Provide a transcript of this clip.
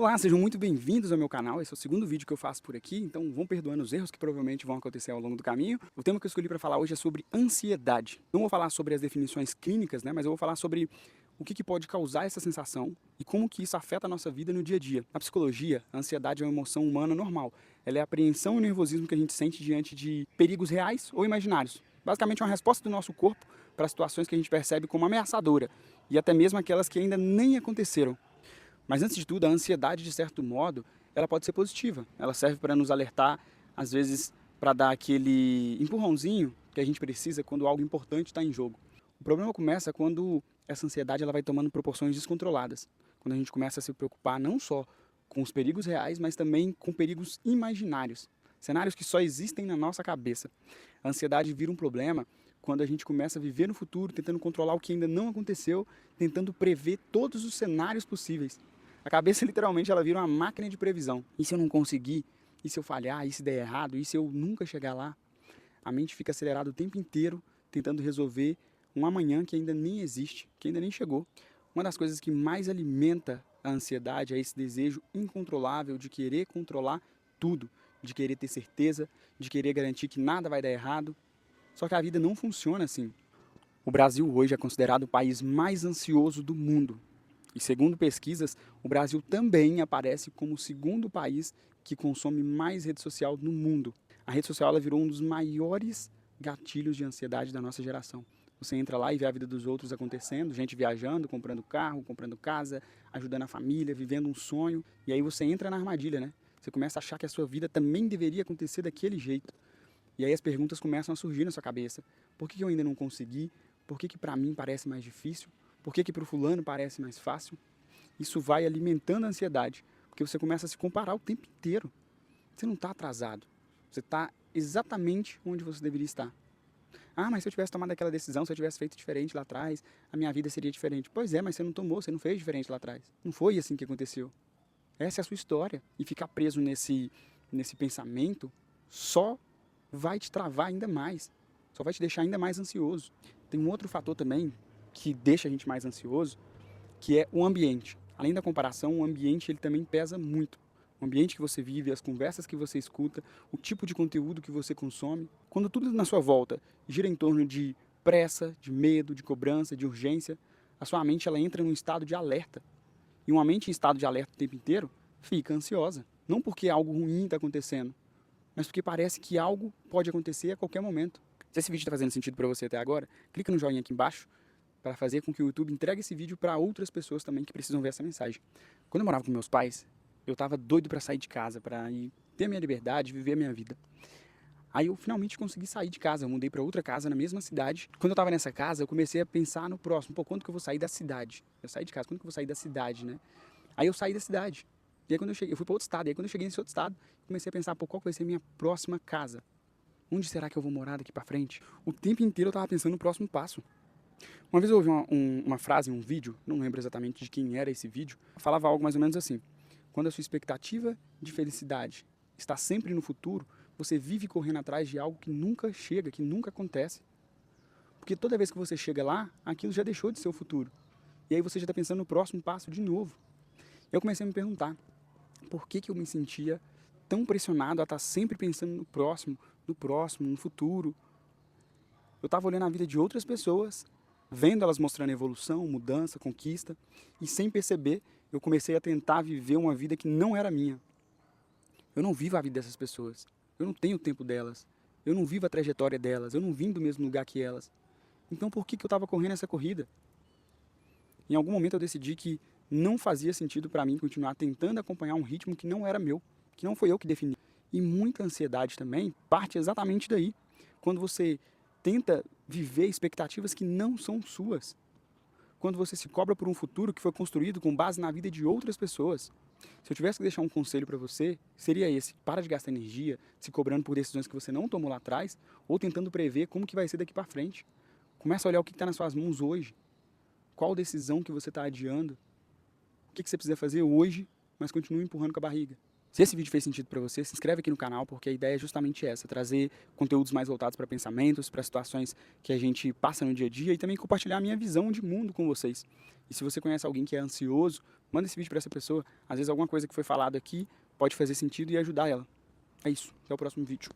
Olá, sejam muito bem-vindos ao meu canal. Esse é o segundo vídeo que eu faço por aqui, então vão perdoando os erros que provavelmente vão acontecer ao longo do caminho. O tema que eu escolhi para falar hoje é sobre ansiedade. Não vou falar sobre as definições clínicas, né, mas eu vou falar sobre o que pode causar essa sensação e como que isso afeta a nossa vida no dia a dia. Na psicologia, a ansiedade é uma emoção humana normal. Ela é a apreensão e o nervosismo que a gente sente diante de perigos reais ou imaginários. Basicamente, é uma resposta do nosso corpo para situações que a gente percebe como ameaçadora e até mesmo aquelas que ainda nem aconteceram. Mas antes de tudo, a ansiedade, de certo modo, ela pode ser positiva. Ela serve para nos alertar, às vezes para dar aquele empurrãozinho que a gente precisa quando algo importante está em jogo. O problema começa quando essa ansiedade ela vai tomando proporções descontroladas. Quando a gente começa a se preocupar não só com os perigos reais, mas também com perigos imaginários. Cenários que só existem na nossa cabeça. A ansiedade vira um problema quando a gente começa a viver no futuro, tentando controlar o que ainda não aconteceu, tentando prever todos os cenários possíveis. A cabeça, literalmente, ela vira uma máquina de previsão. E se eu não conseguir? E se eu falhar? E se der errado? E se eu nunca chegar lá? A mente fica acelerada o tempo inteiro, tentando resolver um amanhã que ainda nem existe, que ainda nem chegou. Uma das coisas que mais alimenta a ansiedade é esse desejo incontrolável de querer controlar tudo, de querer ter certeza, de querer garantir que nada vai dar errado. Só que a vida não funciona assim. O Brasil hoje é considerado o país mais ansioso do mundo. E segundo pesquisas, o Brasil também aparece como o segundo país que consome mais rede social no mundo. A rede social ela virou um dos maiores gatilhos de ansiedade da nossa geração. Você entra lá e vê a vida dos outros acontecendo, gente viajando, comprando carro, comprando casa, ajudando a família, vivendo um sonho. E aí você entra na armadilha, né? Você começa a achar que a sua vida também deveria acontecer daquele jeito. E aí as perguntas começam a surgir na sua cabeça. Por que eu ainda não consegui? Por que para mim parece mais difícil? Por que para o fulano parece mais fácil? Isso vai alimentando a ansiedade, porque você começa a se comparar o tempo inteiro. Você não está atrasado. Você está exatamente onde você deveria estar. Ah, mas se eu tivesse tomado aquela decisão, se eu tivesse feito diferente lá atrás, a minha vida seria diferente. Pois é, mas você não tomou, você não fez diferente lá atrás. Não foi assim que aconteceu. Essa é a sua história. E ficar preso nesse pensamento só vai te travar ainda mais. Só vai te deixar ainda mais ansioso. Tem um outro fator também que deixa a gente mais ansioso, que é o ambiente. Além da comparação, o ambiente ele também pesa muito. O ambiente que você vive, as conversas que você escuta, o tipo de conteúdo que você consome. Quando tudo na sua volta gira em torno de pressa, de medo, de cobrança, de urgência, a sua mente ela entra num estado de alerta. E uma mente em estado de alerta o tempo inteiro fica ansiosa. Não porque algo ruim está acontecendo, mas porque parece que algo pode acontecer a qualquer momento. Se esse vídeo está fazendo sentido para você até agora, clica no joinha aqui embaixo para fazer com que o YouTube entregue esse vídeo para outras pessoas também que precisam ver essa mensagem. Quando eu morava com meus pais, eu estava doido para sair de casa, para ir ter a minha liberdade, viver a minha vida. Aí eu finalmente consegui sair de casa, eu mudei para outra casa na mesma cidade. Quando eu estava nessa casa, eu comecei a pensar no próximo, pô, quando que eu vou sair da cidade? Eu saí de casa, quando que eu vou sair da cidade, né? Aí eu saí da cidade. E aí quando eu cheguei, eu fui para outro estado. E aí quando eu cheguei nesse outro estado, comecei a pensar, pô, qual que vai ser a minha próxima casa? Onde será que eu vou morar daqui para frente? O tempo inteiro eu estava pensando no próximo passo. Uma vez eu ouvi uma frase em um vídeo, não lembro exatamente de quem era esse vídeo, falava algo mais ou menos assim: quando a sua expectativa de felicidade está sempre no futuro, você vive correndo atrás de algo que nunca chega, que nunca acontece. Porque toda vez que você chega lá, aquilo já deixou de ser o futuro. E aí você já está pensando no próximo passo de novo. Eu comecei a me perguntar, por que eu me sentia tão pressionado a estar sempre pensando no próximo, no futuro? Eu estava olhando a vida de outras pessoas, vendo elas mostrando evolução, mudança, conquista, e sem perceber, eu comecei a tentar viver uma vida que não era minha. Eu não vivo a vida dessas pessoas. Eu não tenho o tempo delas. Eu não vivo a trajetória delas. Eu não vim do mesmo lugar que elas. Então por que eu estava correndo essa corrida? Em algum momento eu decidi que não fazia sentido para mim continuar tentando acompanhar um ritmo que não era meu, que não foi eu que defini. E muita ansiedade também parte exatamente daí. Quando você tenta viver expectativas que não são suas. Quando você se cobra por um futuro que foi construído com base na vida de outras pessoas. Se eu tivesse que deixar um conselho para você, seria esse: para de gastar energia se cobrando por decisões que você não tomou lá atrás ou tentando prever como que vai ser daqui para frente. Começa a olhar o que está nas suas mãos hoje. Qual decisão que você está adiando? O que você precisa fazer hoje, mas continua empurrando com a barriga? Se esse vídeo fez sentido para você, se inscreve aqui no canal, porque a ideia é justamente essa, trazer conteúdos mais voltados para pensamentos, para situações que a gente passa no dia a dia e também compartilhar a minha visão de mundo com vocês. E se você conhece alguém que é ansioso, manda esse vídeo para essa pessoa. Às vezes alguma coisa que foi falado aqui pode fazer sentido e ajudar ela. É isso. Até o próximo vídeo.